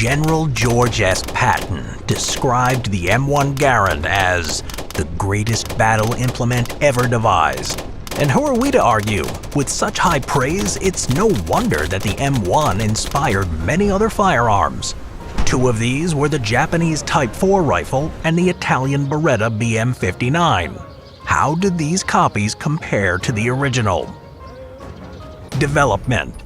General George S. Patton described the M1 Garand as the greatest battle implement ever devised. And who are we to argue? With such high praise, it's no wonder that the M1 inspired many other firearms. Two of these were the Japanese Type 4 rifle and the Italian Beretta BM59. How did these copies compare to the original? Development.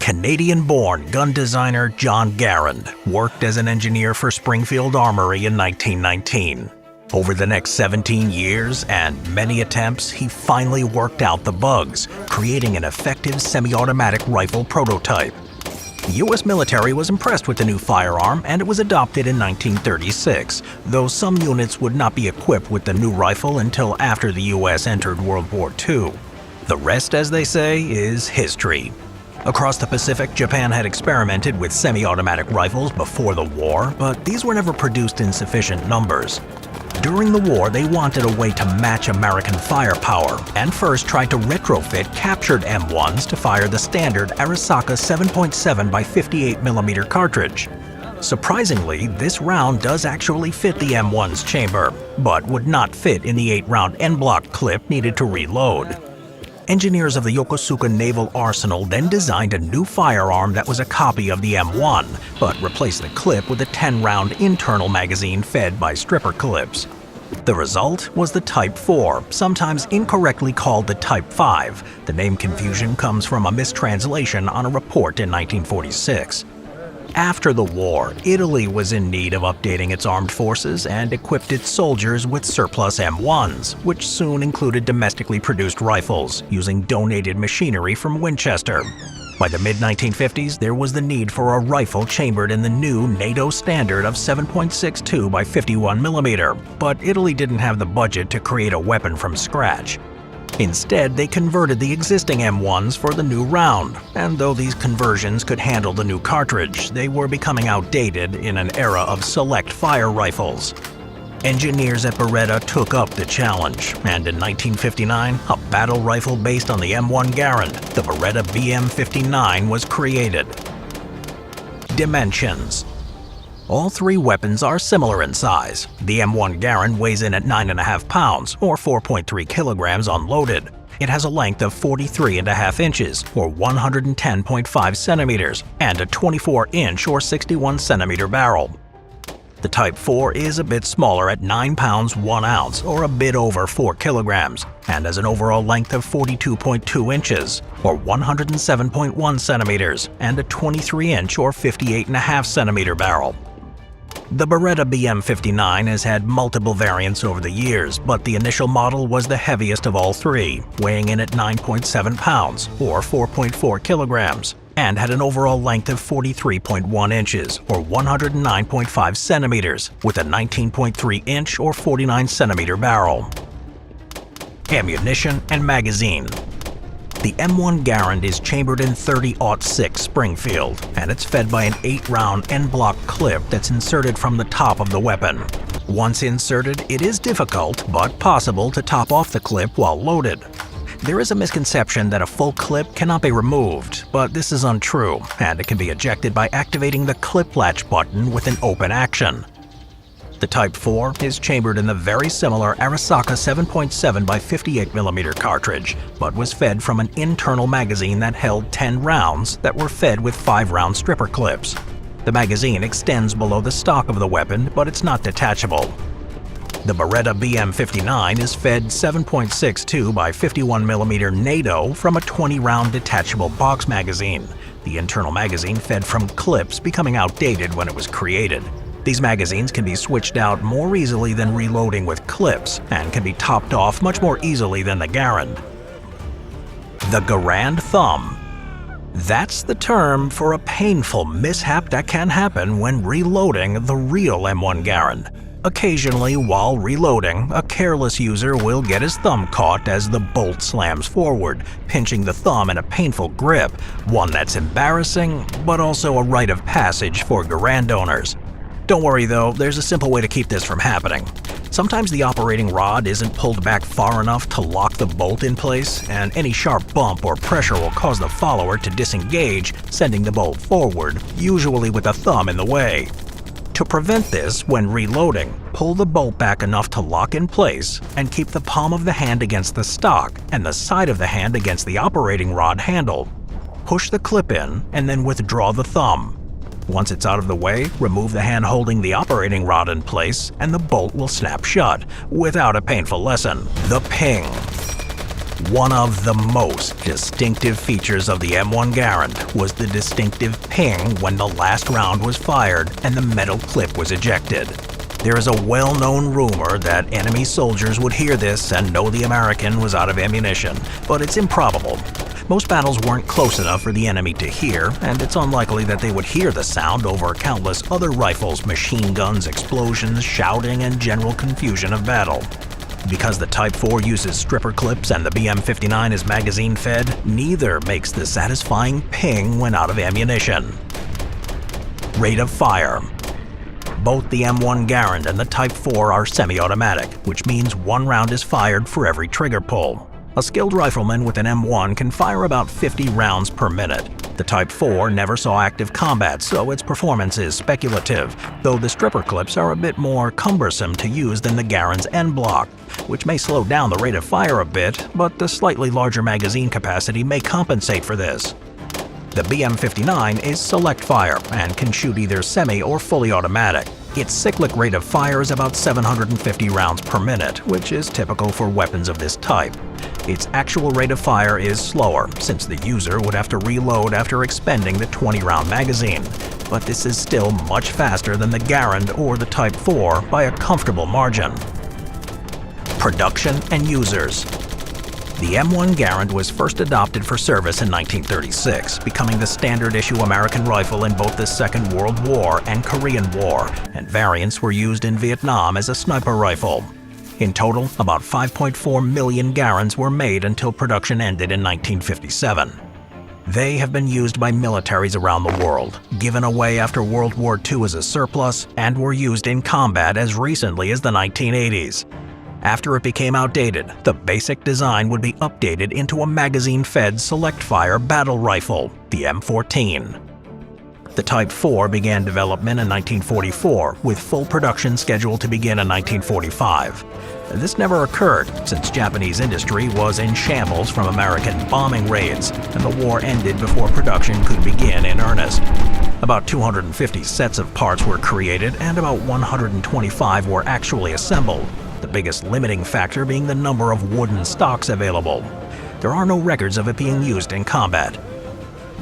Canadian-born gun designer John Garand worked as an engineer for Springfield Armory in 1919. Over the next 17 years and many attempts, he finally worked out the bugs, creating an effective semi-automatic rifle prototype. The U.S. military was impressed with the new firearm and it was adopted in 1936, though some units would not be equipped with the new rifle until after the U.S. entered World War II. The rest, as they say, is history. Across the Pacific, Japan had experimented with semi-automatic rifles before the war, but these were never produced in sufficient numbers. During the war, they wanted a way to match American firepower, and first tried to retrofit captured M1s to fire the standard Arisaka 7.7 by 58mm cartridge. Surprisingly, this round does actually fit the M1's chamber, but would not fit in the 8-round N-block clip needed to reload. Engineers of the Yokosuka Naval Arsenal then designed a new firearm that was a copy of the M1, but replaced the clip with a 10-round internal magazine fed by stripper clips. The result was the Type 4, sometimes incorrectly called the Type 5. The name confusion comes from a mistranslation on a report in 1946. After the war, Italy was in need of updating its armed forces and equipped its soldiers with surplus M1s, which soon included domestically produced rifles, using donated machinery from Winchester. By the mid-1950s, there was the need for a rifle chambered in the new NATO standard of 7.62 by 51mm, but Italy didn't have the budget to create a weapon from scratch. Instead, they converted the existing M1s for the new round, and though these conversions could handle the new cartridge, they were becoming outdated in an era of select fire rifles. Engineers at Beretta took up the challenge, and in 1959, a battle rifle based on the M1 Garand, the Beretta BM59, was created. Dimensions. All three weapons are similar in size. The M1 Garand weighs in at 9.5 pounds, or 4.3 kilograms unloaded. It has a length of 43.5 inches, or 110.5 centimeters, and a 24-inch or 61 centimeter barrel. The Type 4 is a bit smaller at 9 pounds 1 ounce, or a bit over 4 kilograms, and has an overall length of 42.2 inches, or 107.1 centimeters, and a 23-inch or 58.5 centimeter barrel. The Beretta BM59 has had multiple variants over the years, but the initial model was the heaviest of all three, weighing in at 9.7 pounds, or 4.4 kilograms, and had an overall length of 43.1 inches, or 109.5 centimeters, with a 19.3-inch or 49 centimeter barrel. Ammunition and magazine. The M1 Garand is chambered in .30-06 Springfield, and it's fed by an 8-round N-block clip that's inserted from the top of the weapon. Once inserted, it is difficult, but possible to top off the clip while loaded. There is a misconception that a full clip cannot be removed, but this is untrue, and it can be ejected by activating the clip latch button with an open action. The Type 4 is chambered in the very similar Arisaka 7.7 by 58mm cartridge, but was fed from an internal magazine that held 10 rounds that were fed with 5-round stripper clips. The magazine extends below the stock of the weapon, but it's not detachable. The Beretta BM59 is fed 7.62 by 51mm NATO from a 20-round detachable box magazine. The internal magazine fed from clips, becoming outdated when it was created. These magazines can be switched out more easily than reloading with clips, and can be topped off much more easily than the Garand. The Garand Thumb. That's the term for a painful mishap that can happen when reloading the real M1 Garand. Occasionally, while reloading, a careless user will get his thumb caught as the bolt slams forward, pinching the thumb in a painful grip, one that's embarrassing, but also a rite of passage for Garand owners. Don't worry though, there's a simple way to keep this from happening. Sometimes the operating rod isn't pulled back far enough to lock the bolt in place, and any sharp bump or pressure will cause the follower to disengage, sending the bolt forward, usually with a thumb in the way. To prevent this, when reloading, pull the bolt back enough to lock in place and keep the palm of the hand against the stock and the side of the hand against the operating rod handle. Push the clip in and then withdraw the thumb. Once it's out of the way, remove the hand holding the operating rod in place and the bolt will snap shut without a painful lesson. The ping. One of the most distinctive features of the M1 Garand was the distinctive ping when the last round was fired and the metal clip was ejected. There is a well-known rumor that enemy soldiers would hear this and know the American was out of ammunition, but it's improbable. Most battles weren't close enough for the enemy to hear, and it's unlikely that they would hear the sound over countless other rifles, machine guns, explosions, shouting, and general confusion of battle. Because the Type 4 uses stripper clips and the BM-59 is magazine-fed, neither makes the satisfying ping when out of ammunition. Rate of fire. Both the M1 Garand and the Type 4 are semi-automatic, which means one round is fired for every trigger pull. A skilled rifleman with an M1 can fire about 50 rounds per minute. The Type 4 never saw active combat, so its performance is speculative, though the stripper clips are a bit more cumbersome to use than the Garand's N-block, which may slow down the rate of fire a bit, but the slightly larger magazine capacity may compensate for this. The BM-59 is select fire and can shoot either semi or fully automatic. Its cyclic rate of fire is about 750 rounds per minute, which is typical for weapons of this type. Its actual rate of fire is slower, since the user would have to reload after expending the 20-round magazine, but this is still much faster than the Garand or the Type 4 by a comfortable margin. Production and users. The M1 Garand was first adopted for service in 1936, becoming the standard-issue American rifle in both the Second World War and Korean War, and variants were used in Vietnam as a sniper rifle. In total, about 5.4 million Garands were made until production ended in 1957. They have been used by militaries around the world, given away after World War II as a surplus, and were used in combat as recently as the 1980s. After it became outdated, the basic design would be updated into a magazine-fed select-fire battle rifle, the M14. The Type 4 began development in 1944, with full production scheduled to begin in 1945. This never occurred, since Japanese industry was in shambles from American bombing raids, and the war ended before production could begin in earnest. About 250 sets of parts were created, and about 125 were actually assembled, the biggest limiting factor being the number of wooden stocks available. There are no records of it being used in combat.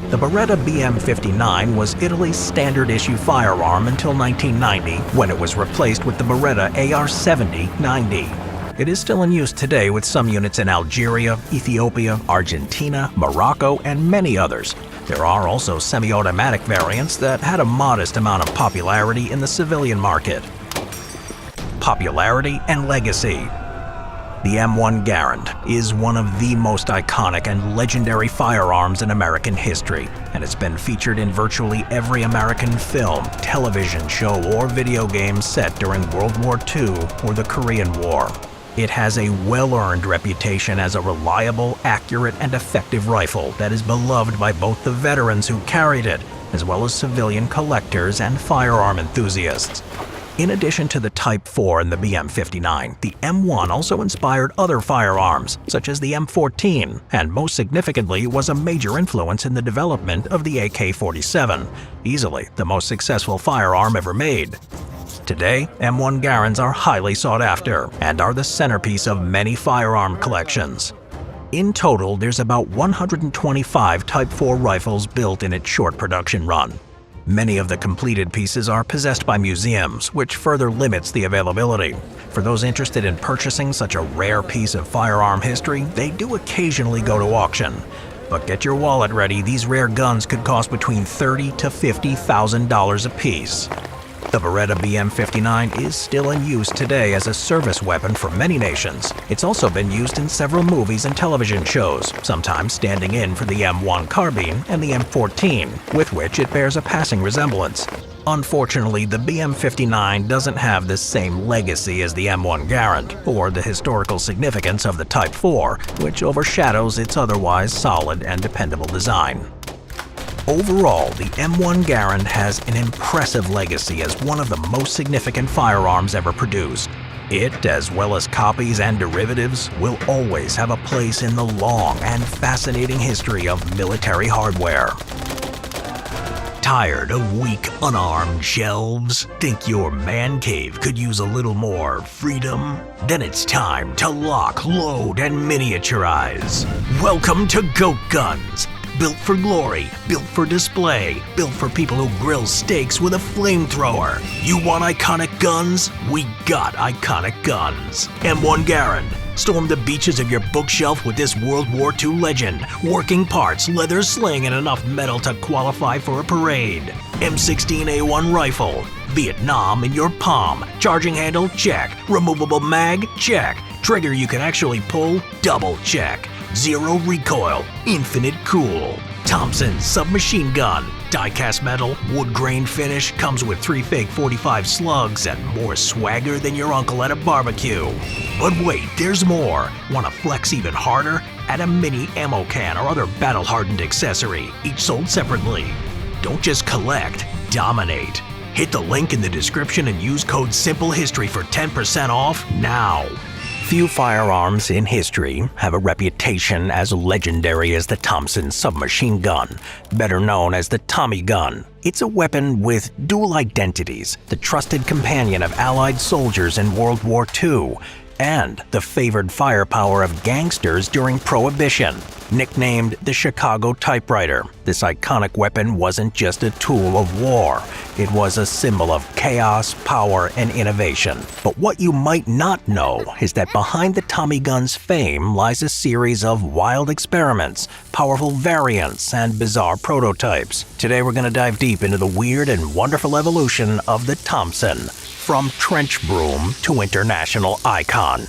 The Beretta BM-59 was Italy's standard-issue firearm until 1990, when it was replaced with the Beretta AR-70-90. It is still in use today with some units in Algeria, Ethiopia, Argentina, Morocco, and many others. There are also semi-automatic variants that had a modest amount of popularity in the civilian market. Popularity and legacy. The M1 Garand is one of the most iconic and legendary firearms in American history, and it's been featured in virtually every American film, television show, or video game set during World War II or the Korean War. It has a well-earned reputation as a reliable, accurate, and effective rifle that is beloved by both the veterans who carried it, as well as civilian collectors and firearm enthusiasts. In addition to the Type 4 and the BM-59, the M1 also inspired other firearms, such as the M14, and most significantly was a major influence in the development of the AK-47, easily the most successful firearm ever made. Today, M1 Garands are highly sought after and are the centerpiece of many firearm collections. In total, there's about 125 Type 4 rifles built in its short production run. Many of the completed pieces are possessed by museums, which further limits the availability. For those interested in purchasing such a rare piece of firearm history, they do occasionally go to auction. But get your wallet ready, these rare guns could cost between $30,000 to $50,000 a piece. The Beretta BM-59 is still in use today as a service weapon for many nations. It's also been used in several movies and television shows, sometimes standing in for the M1 carbine and the M14, with which it bears a passing resemblance. Unfortunately, the BM-59 doesn't have the same legacy as the M1 Garand, or the historical significance of the Type 4, which overshadows its otherwise solid and dependable design. Overall, the M1 Garand has an impressive legacy as one of the most significant firearms ever produced. It, as well as copies and derivatives, will always have a place in the long and fascinating history of military hardware. Tired of weak, unarmed shelves? Think your man cave could use a little more freedom? Then it's time to lock, load, and miniaturize. Welcome to Goat Guns. Built for glory, built for display, built for people who grill steaks with a flamethrower. You want iconic guns? We got iconic guns. M1 Garand. Storm the beaches of your bookshelf with this World War II legend. Working parts, leather sling, and enough metal to qualify for a parade. M16A1 rifle. Vietnam in your palm. Charging handle? Check. Removable mag? Check. Trigger you can actually pull? Double check. Zero recoil. Infinite cool. Thompson submachine gun. Die-cast metal, wood grain finish, comes with 3 fake 45 slugs and more swagger than your uncle at a barbecue. But wait, there's more. Want to flex even harder? Add a mini ammo can or other battle-hardened accessory, each sold separately. Don't just collect, dominate. Hit the link in the description and use code SIMPLEHISTORY for 10% off now. Few firearms in history have a reputation as legendary as the Thompson submachine gun, better known as the Tommy gun. It's a weapon with dual identities, the trusted companion of Allied soldiers in World War II, and the favored firepower of gangsters during Prohibition. Nicknamed the Chicago typewriter, this iconic weapon wasn't just a tool of war. It was a symbol of chaos, power, and innovation. But what you might not know is that behind the Tommy gun's fame lies a series of wild experiments, powerful variants, and bizarre prototypes. Today we're going to dive deep into the weird and wonderful evolution of the Thompson, from trench broom to international icon.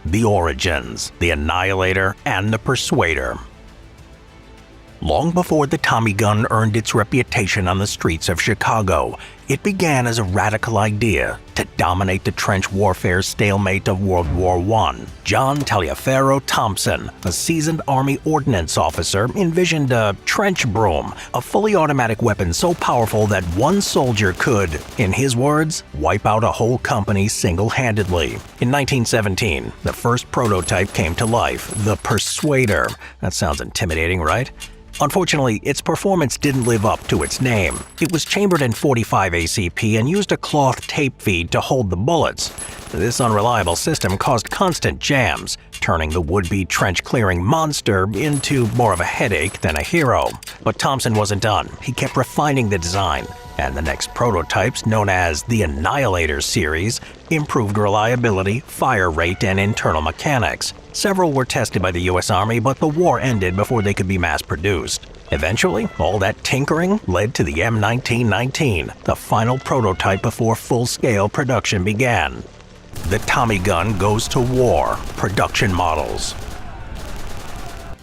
The origins, the Annihilator, and the Persuader. Long before the Tommy gun earned its reputation on the streets of Chicago, it began as a radical idea to dominate the trench warfare stalemate of World War I. John Taliaferro Thompson, a seasoned Army ordnance officer, envisioned a trench broom, a fully automatic weapon so powerful that one soldier could, in his words, wipe out a whole company single-handedly. In 1917, the first prototype came to life, the Persuader. That sounds intimidating, right? Unfortunately, its performance didn't live up to its name. It was chambered in .45 ACP and used a cloth tape feed to hold the bullets. This unreliable system caused constant jams, turning the would-be trench-clearing monster into more of a headache than a hero. But Thompson wasn't done. He kept refining the design, and the next prototypes, known as the Annihilator series, improved reliability, fire rate, and internal mechanics. Several were tested by the US Army, but the war ended before they could be mass-produced. Eventually, all that tinkering led to the M1919, the final prototype before full-scale production began. The Tommy gun goes to war. Production models.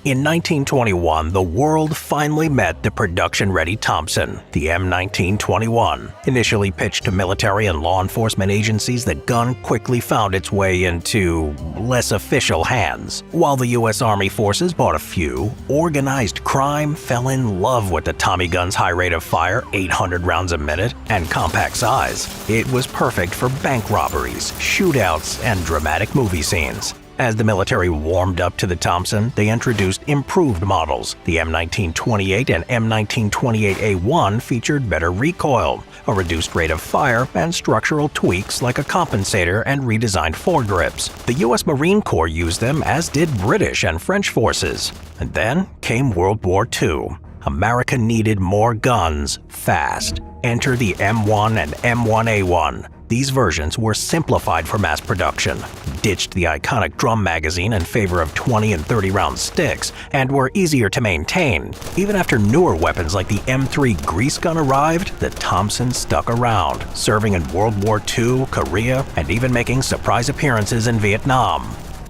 In 1921, the world finally met the production-ready Thompson, the M1921. Initially pitched to military and law enforcement agencies, the gun quickly found its way into less official hands. While the U.S. Army forces bought a few, organized crime fell in love with the Tommy gun's high rate of fire, 800 rounds a minute, and compact size. It was perfect for bank robberies, shootouts, and dramatic movie scenes. As the military warmed up to the Thompson, they introduced improved models. The M1928 and M1928A1 featured better recoil, a reduced rate of fire, and structural tweaks like a compensator and redesigned foregrips. The US Marine Corps used them, as did British and French forces. And then came World War II. America needed more guns, fast. Enter the M1 and M1A1. These versions were simplified for mass production, ditched the iconic drum magazine in favor of 20 and 30 round sticks, and were easier to maintain. Even after newer weapons like the M3 grease gun arrived, the Thompson stuck around, serving in World War II, Korea, and even making surprise appearances in Vietnam.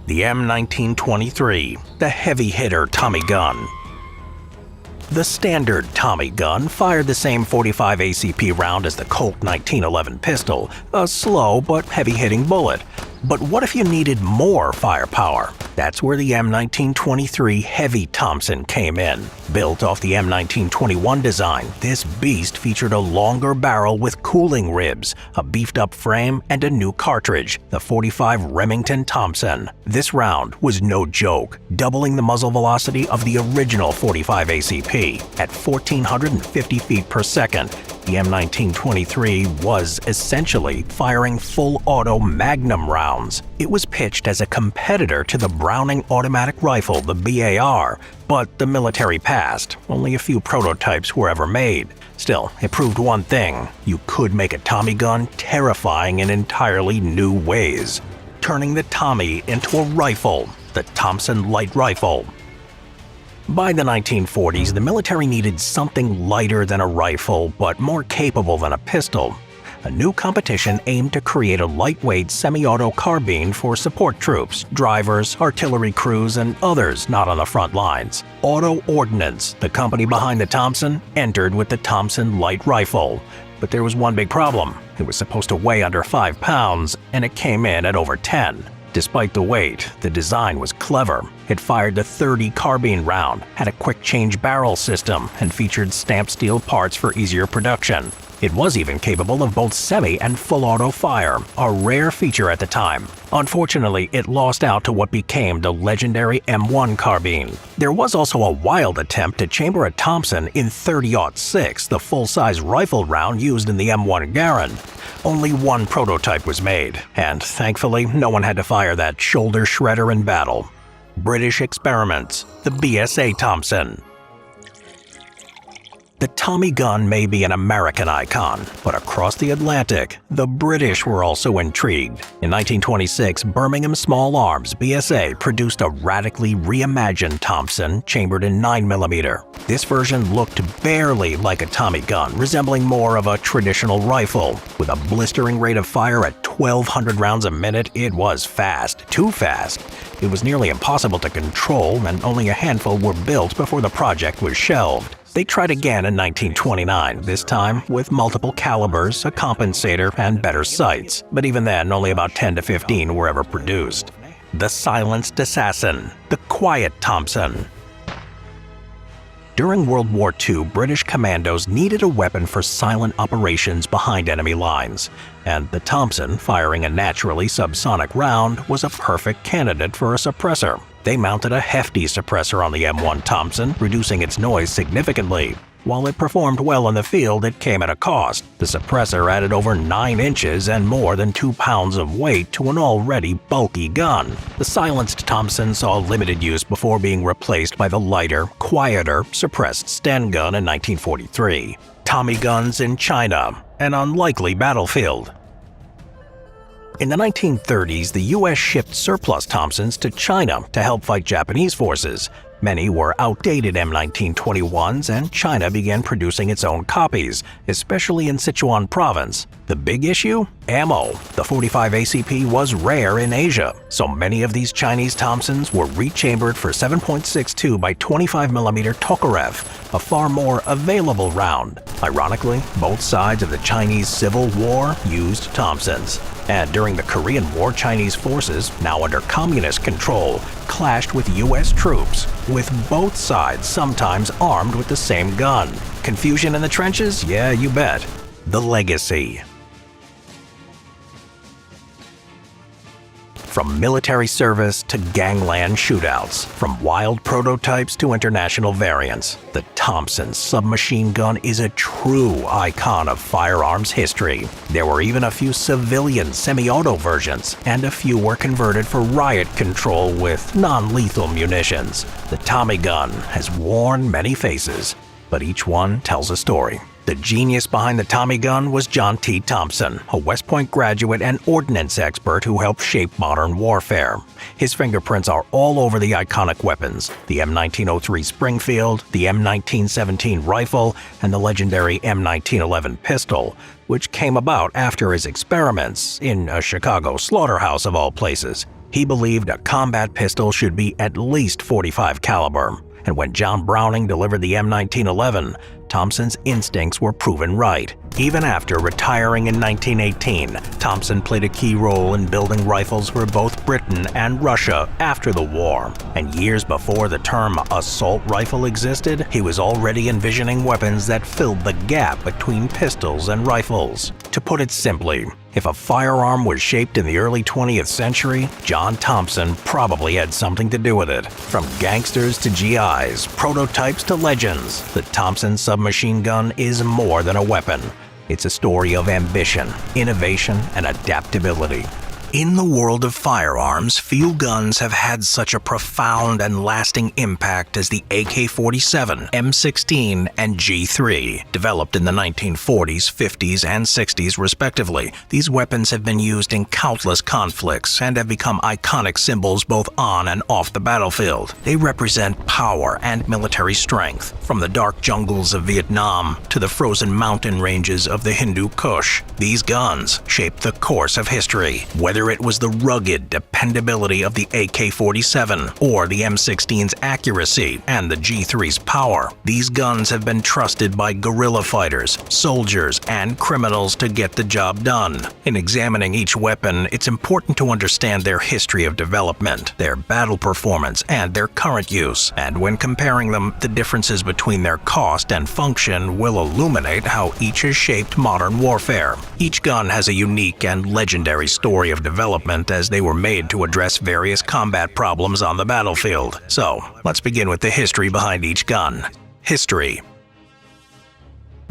The M1923, the heavy hitter Tommy gun. The standard Tommy gun fired the same .45 ACP round as the Colt 1911 pistol, a slow but heavy-hitting bullet. But what if you needed more firepower? That's where the M1923 Heavy Thompson came in. Built off the M1921 design, this beast featured a longer barrel with cooling ribs, a beefed-up frame, and a new cartridge, the .45 Remington Thompson. This round was no joke, doubling the muzzle velocity of the original .45 ACP at 1,450 feet per second. The M1923 was essentially firing full-auto Magnum rounds. It was pitched as a competitor to the Browning automatic rifle, the BAR, but the military passed. Only a few prototypes were ever made. Still, it proved one thing: you could make a Tommy gun terrifying in entirely new ways, turning the Tommy into a rifle, the Thompson Light Rifle. By the 1940s, the military needed something lighter than a rifle, but more capable than a pistol. A new competition aimed to create a lightweight semi-auto carbine for support troops, drivers, artillery crews, and others not on the front lines. Auto Ordnance, the company behind the Thompson, entered with the Thompson Light Rifle. But there was one big problem. It was supposed to weigh under 5 pounds, and it came in at over 10. Despite the weight, the design was clever. It fired the .30 carbine round, had a quick-change barrel system, and featured stamped steel parts for easier production. It was even capable of both semi and full-auto fire, a rare feature at the time. Unfortunately, it lost out to what became the legendary M1 carbine. There was also a wild attempt to chamber a Thompson in .30-06, the full-size rifle round used in the M1 Garand. Only one prototype was made, and thankfully, no one had to fire that shoulder shredder in battle. British experiments, the BSA Thompson. The Tommy gun may be an American icon, but across the Atlantic, the British were also intrigued. In 1926, Birmingham Small Arms (BSA) produced a radically reimagined Thompson chambered in 9mm. This version looked barely like a Tommy gun, resembling more of a traditional rifle. With a blistering rate of fire at 1,200 rounds a minute, it was fast, too fast. It was nearly impossible to control, and only a handful were built before the project was shelved. They tried again in 1929, this time with multiple calibers, a compensator, and better sights. But even then, only about 10 to 15 were ever produced. The Silenced Assassin, the Quiet Thompson. During World War II, British commandos needed a weapon for silent operations behind enemy lines, and the Thompson, firing a naturally subsonic round, was a perfect candidate for a suppressor. They mounted a hefty suppressor on the M1 Thompson, reducing its noise significantly. While it performed well in the field, it came at a cost. The suppressor added over 9 inches and more than 2 pounds of weight to an already bulky gun. The silenced Thompson saw limited use before being replaced by the lighter, quieter, suppressed Sten gun in 1943. Tommy guns in China, an unlikely battlefield. In the 1930s, the U.S. shipped surplus Thompsons to China to help fight Japanese forces. Many were outdated M1921s, and China began producing its own copies, especially in Sichuan province. The big issue? Ammo. The .45 ACP was rare in Asia, so many of these Chinese Thompsons were rechambered for 7.62 by 25mm Tokarev, a far more available round. Ironically, both sides of the Chinese Civil War used Thompsons. And during the Korean War, Chinese forces, now under communist control, clashed with U.S. troops, with both sides sometimes armed with the same gun. Confusion in the trenches? Yeah, you bet. The Legacy. From military service to gangland shootouts, from wild prototypes to international variants, the Thompson submachine gun is a true icon of firearms history. There were even a few civilian semi-auto versions, and a few were converted for riot control with non-lethal munitions. The Tommy gun has worn many faces, but each one tells a story. The genius behind the Tommy gun was John T. Thompson, a West Point graduate and ordnance expert who helped shape modern warfare. His fingerprints are all over the iconic weapons: the M1903 Springfield, the M1917 rifle, and the legendary M1911 pistol, which came about after his experiments in a Chicago slaughterhouse of all places. He believed a combat pistol should be at least .45 caliber. And when John Browning delivered the M1911, Thompson's instincts were proven right. Even after retiring in 1918, Thompson played a key role in building rifles for both Britain and Russia after the war. And years before the term assault rifle existed, he was already envisioning weapons that filled the gap between pistols and rifles. To put it simply, if a firearm was shaped in the early 20th century, John Thompson probably had something to do with it. From gangsters to GIs, prototypes to legends, the Thompson submachine gun is more than a weapon. It's a story of ambition, innovation, and adaptability. In the world of firearms, few guns have had such a profound and lasting impact as the AK-47, M16, and G3. Developed in the 1940s, 50s, and 60s respectively, these weapons have been used in countless conflicts and have become iconic symbols both on and off the battlefield. They represent power and military strength, from the dark jungles of Vietnam to the frozen mountain ranges of the Hindu Kush. These guns shaped the course of history, whether it was the rugged dependability of the AK-47 or the M16's accuracy and the G3's power. These guns have been trusted by guerrilla fighters, soldiers, and criminals to get the job done. In examining each weapon, it's important to understand their history of development, their battle performance, and their current use. And when comparing them, the differences between their cost and function will illuminate how each has shaped modern warfare. Each gun has a unique and legendary story of development as they were made to address various combat problems on the battlefield. So, let's begin with the history behind each gun. History.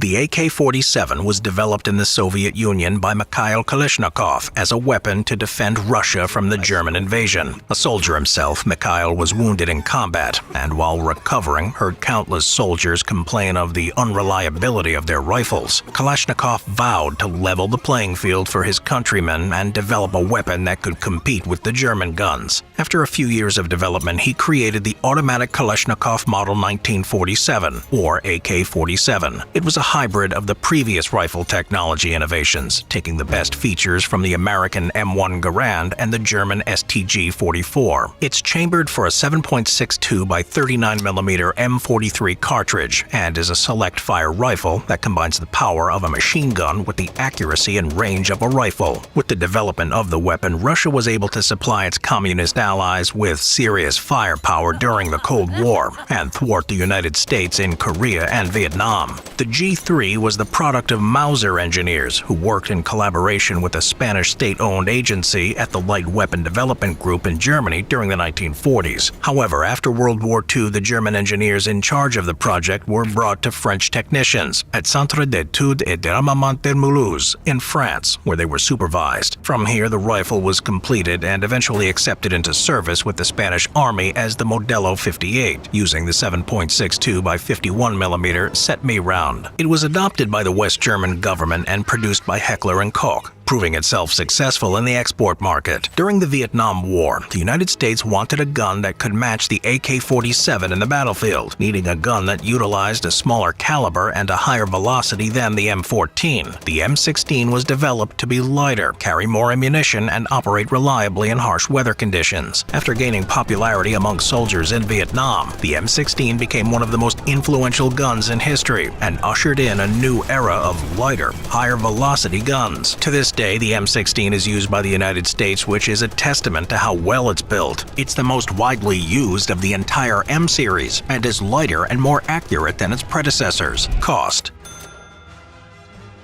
The AK-47 was developed in the Soviet Union by Mikhail Kalashnikov as a weapon to defend Russia from the German invasion. A soldier himself, Mikhail was wounded in combat, and while recovering, heard countless soldiers complain of the unreliability of their rifles. Kalashnikov vowed to level the playing field for his countrymen and develop a weapon that could compete with the German guns. After a few years of development, he created the automatic Kalashnikov Model 1947, or AK-47. It was a hybrid of the previous rifle technology innovations, taking the best features from the American M1 Garand and the German STG-44. It's chambered for a 7.62 by 39mm M43 cartridge and is a select-fire rifle that combines the power of a machine gun with the accuracy and range of a rifle. With the development of the weapon, Russia was able to supply its communist allies with serious firepower during the Cold War and thwart the United States in Korea and Vietnam. The G3 was the product of Mauser engineers who worked in collaboration with a Spanish state-owned agency at the Light Weapon Development Group in Germany during the 1940s. However, after World War II, the German engineers in charge of the project were brought to French technicians at Centre d'études et d'armement de Mulhouse in France, where they were supervised. From here, the rifle was completed and eventually accepted into service with the Spanish Army as the Modelo 58, using the 7.62 by 51mm set-me round. It was adopted by the West German government and produced by Heckler & Koch, proving itself successful in the export market. During the Vietnam War, the United States wanted a gun that could match the AK-47 in the battlefield, needing a gun that utilized a smaller caliber and a higher velocity than the M14. The M16 was developed to be lighter, carry more ammunition, and operate reliably in harsh weather conditions. After gaining popularity among soldiers in Vietnam, the M16 became one of the most influential guns in history and ushered in a new era of lighter, higher velocity guns. To this day, the M16 is used by the United States, which is a testament to how well it's built. It's the most widely used of the entire M series and is lighter and more accurate than its predecessors. Cost.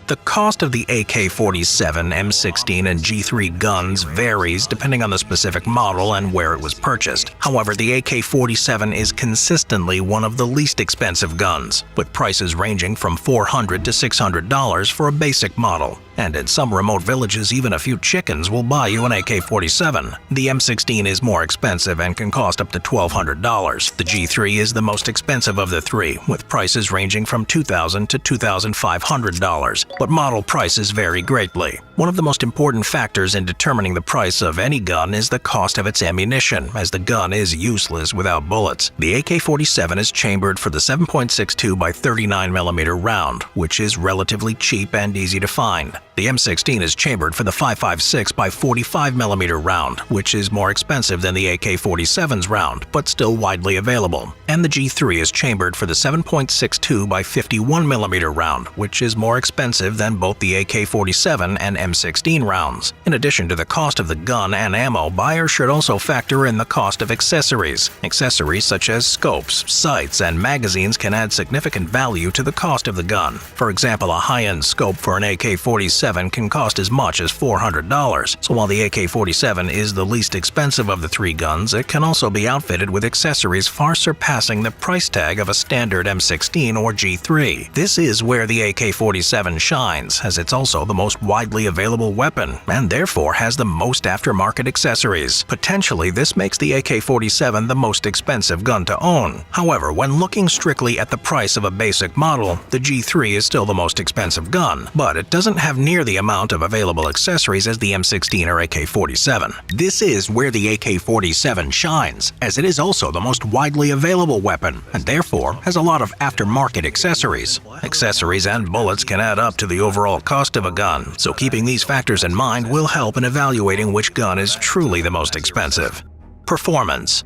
The cost of the AK-47, M16, and G3 guns varies depending on the specific model and where it was purchased. However, the AK-47 is consistently one of the least expensive guns, with prices ranging from $400 to $600 for a basic model. And in some remote villages, even a few chickens will buy you an AK-47. The M16 is more expensive and can cost up to $1,200. The G3 is the most expensive of the three, with prices ranging from $2,000 to $2,500. But model prices vary greatly. One of the most important factors in determining the price of any gun is the cost of its ammunition, as the gun is useless without bullets. The AK-47 is chambered for the 7.62 by 39mm round, which is relatively cheap and easy to find. The M16 is chambered for the 5.56 by 45mm round, which is more expensive than the AK-47's round, but still widely available. And the G3 is chambered for the 7.62 by 51mm round, which is more expensive than both the AK-47 and M16 rounds. In addition to the cost of the gun and ammo, buyers should also factor in the cost of accessories. Accessories such as scopes, sights, and magazines can add significant value to the cost of the gun. For example, a high-end scope for an AK-47 can cost as much as $400. So while the AK-47 is the least expensive of the three guns, it can also be outfitted with accessories far surpassing the price tag of a standard M16 or G3. This is where the AK-47 shines, as it's also the most widely available weapon, and therefore has the most aftermarket accessories. Potentially, this makes the AK-47 the most expensive gun to own. However, when looking strictly at the price of a basic model, the G3 is still the most expensive gun, but it doesn't have near the amount of available accessories as the M16 or AK-47. This is where the AK-47 shines, as it is also the most widely available weapon, and therefore has a lot of aftermarket accessories. Accessories and bullets can add up to the overall cost of a gun, so keeping these factors in mind will help in evaluating which gun is truly the most expensive. Performance.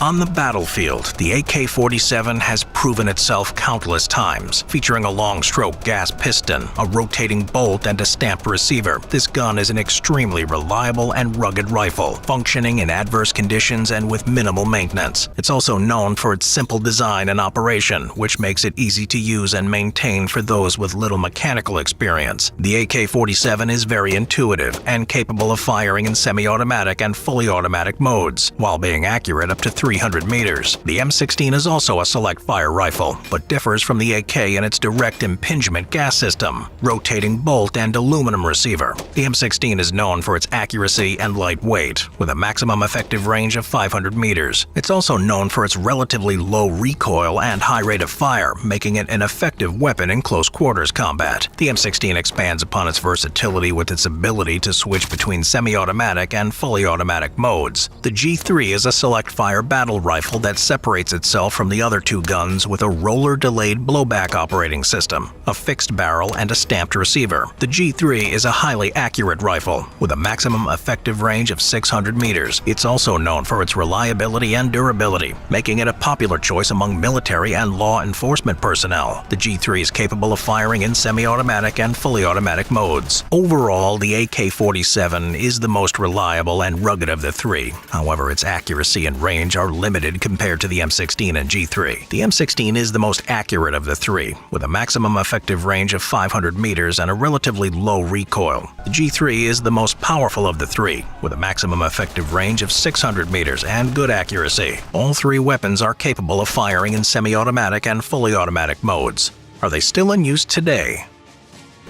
On the battlefield, the AK-47 has proven itself countless times, featuring a long-stroke gas piston, a rotating bolt, and a stamped receiver. This gun is an extremely reliable and rugged rifle, functioning in adverse conditions and with minimal maintenance. It's also known for its simple design and operation, which makes it easy to use and maintain for those with little mechanical experience. The AK-47 is very intuitive and capable of firing in semi-automatic and fully automatic modes, while being accurate up to 300 meters. The M16 is also a select fire rifle, but differs from the AK in its direct impingement gas system, rotating bolt, and aluminum receiver. The M16 is known for its accuracy and light weight, with a maximum effective range of 500 meters. It's also known for its relatively low recoil and high rate of fire, making it an effective weapon in close quarters combat. The M16 expands upon its versatility with its ability to switch between semi-automatic and fully automatic modes. The G3 is a select fire battle rifle that separates itself from the other two guns with a roller-delayed blowback operating system, a fixed barrel, and a stamped receiver. The G3 is a highly accurate rifle with a maximum effective range of 600 meters. It's also known for its reliability and durability, making it a popular choice among military and law enforcement personnel. The G3 is capable of firing in semi-automatic and fully automatic modes. Overall, the AK-47 is the most reliable and rugged of the three. However, its accuracy and range are limited compared to the M16 and G3. The M16 is the most accurate of the three, with a maximum effective range of 500 meters and a relatively low recoil. The G3 is the most powerful of the three, with a maximum effective range of 600 meters and good accuracy. All three weapons are capable of firing in semi-automatic and fully automatic modes. Are they still in use today?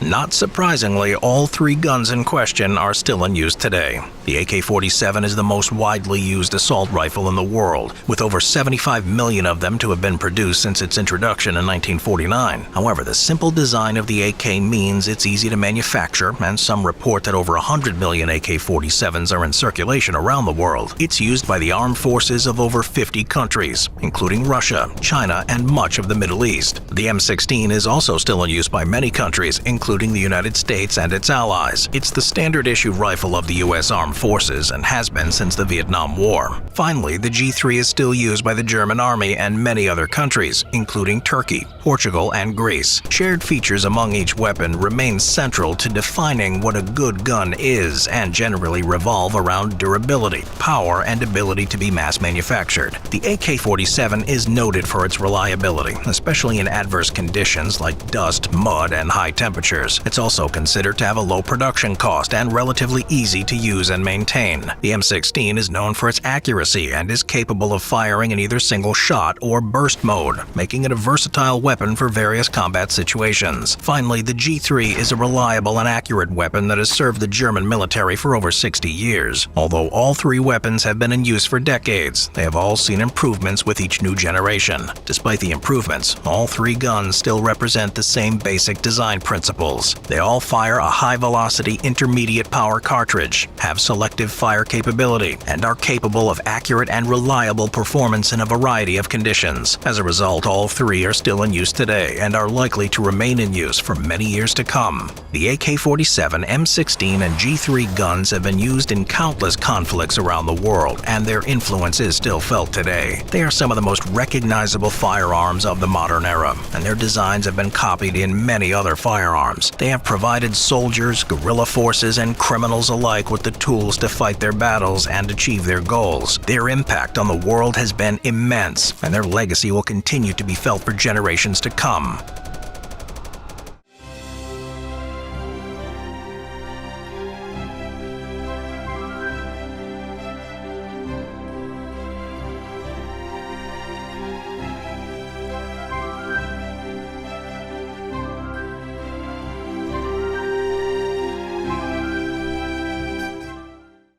Not surprisingly, all three guns in question are still in use today. The AK-47 is the most widely used assault rifle in the world, with over 75 million of them to have been produced since its introduction in 1949. However, the simple design of the AK means it's easy to manufacture, and some report that over 100 million AK-47s are in circulation around the world. It's used by the armed forces of over 50 countries, including Russia, China, and much of the Middle East. The M16 is also still in use by many countries, including the United States and its allies. It's the standard issue rifle of the U.S. Armed Forces and has been since the Vietnam War. Finally, the G3 is still used by the German Army and many other countries, including Turkey, Portugal, and Greece. Shared features among each weapon remain central to defining what a good gun is and generally revolve around durability, power, and ability to be mass manufactured. The AK-47 is noted for its reliability, especially in adverse conditions like dust, mud, and high temperatures. It's also considered to have a low production cost and relatively easy to use and maintain. The M16 is known for its accuracy and is capable of firing in either single shot or burst mode, making it a versatile weapon for various combat situations. Finally, the G3 is a reliable and accurate weapon that has served the German military for over 60 years. Although all three weapons have been in use for decades, they have all seen improvements with each new generation. Despite the improvements, all three guns still represent the same basic design principles. They all fire a high-velocity intermediate power cartridge, have selective fire capability, and are capable of accurate and reliable performance in a variety of conditions. As a result, all three are still in use today and are likely to remain in use for many years to come. The AK-47, M16, and G3 guns have been used in countless conflicts around the world, and their influence is still felt today. They are some of the most recognizable firearms of the modern era, and their designs have been copied in many other firearms. They have provided soldiers, guerrilla forces, and criminals alike with the tools to fight their battles and achieve their goals. Their impact on the world has been immense, and their legacy will continue to be felt for generations to come.